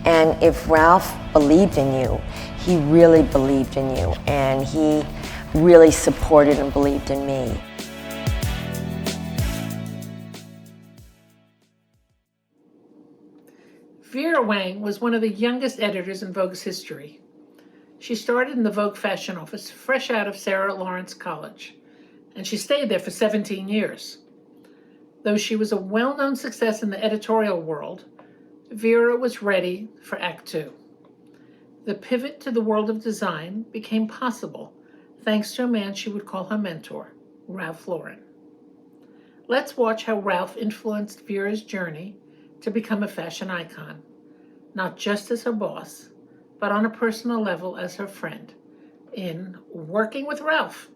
And if Ralph believed in you, he really believed in you, and he really supported and believed in me. Vera Wang was one of the youngest editors in Vogue's history. She started in the Vogue fashion office fresh out of Sarah Lawrence College, and she stayed there for 17 years. Though she was a well-known success in the editorial world, Vera was ready for Act Two. The pivot to the world of design became possible thanks to a man she would call her mentor, Ralph Lauren. Let's watch how Ralph influenced Vera's journey to become a fashion icon, not just as her boss, but on a personal level as her friend, in Working with Ralph.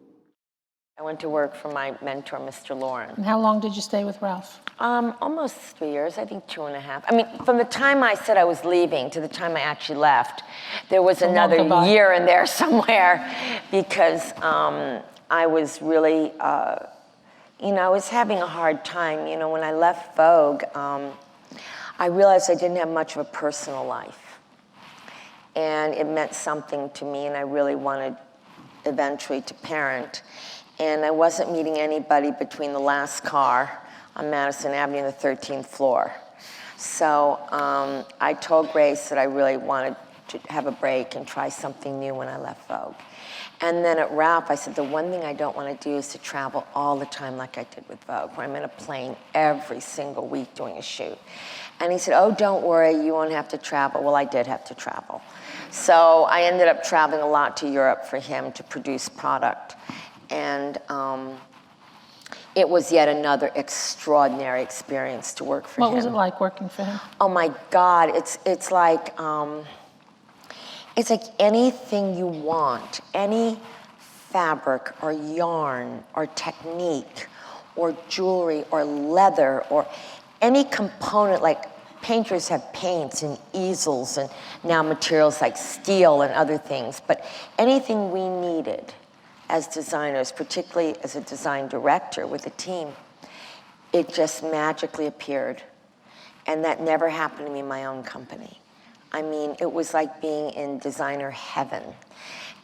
I went to work for my mentor, Mr. Lauren. And how long did you stay with Ralph? Almost 3 years, I think 2.5. I mean, from the time I said I was leaving to the time I actually left, there was another year in there somewhere, because I was really, I was having a hard time. When I left Vogue, I realized I didn't have much of a personal life. And it meant something to me, and I really wanted eventually to parent. And I wasn't meeting anybody between the last car on Madison Avenue and the 13th floor. So I told Grace that I really wanted to have a break and try something new when I left Vogue. And then at Ralph, I said, the one thing I don't want to do is to travel all the time like I did with Vogue, where I'm in a plane every single week doing a shoot. And he said, oh, don't worry, you won't have to travel. Well, I did have to travel. So I ended up traveling a lot to Europe for him to produce product. And it was yet another extraordinary experience to work for him. What was it like working for him? Oh my God, it's like anything you want, any fabric or yarn or technique or jewelry or leather or any component, like painters have paints and easels and now materials like steel and other things, but anything we needed as designers, particularly as a design director with a team, it just magically appeared. And that never happened to me in my own company. I mean, it was like being in designer heaven.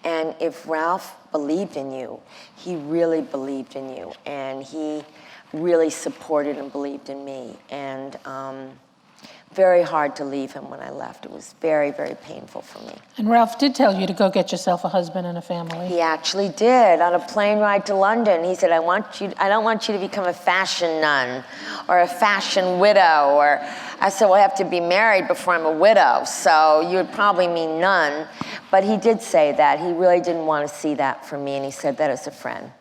And if Ralph believed in you, he really believed in you. And he really supported and believed in me. And very hard to leave him when I left. It was very, very painful for me. And Ralph did tell you to go get yourself a husband and a family. He actually did. On a plane ride to London, he said, I don't want you to become a fashion nun or a fashion widow. Or I said, well, I have to be married before I'm a widow, so you would probably mean nun. But he did say that. He really didn't want to see that from me, and he said that as a friend.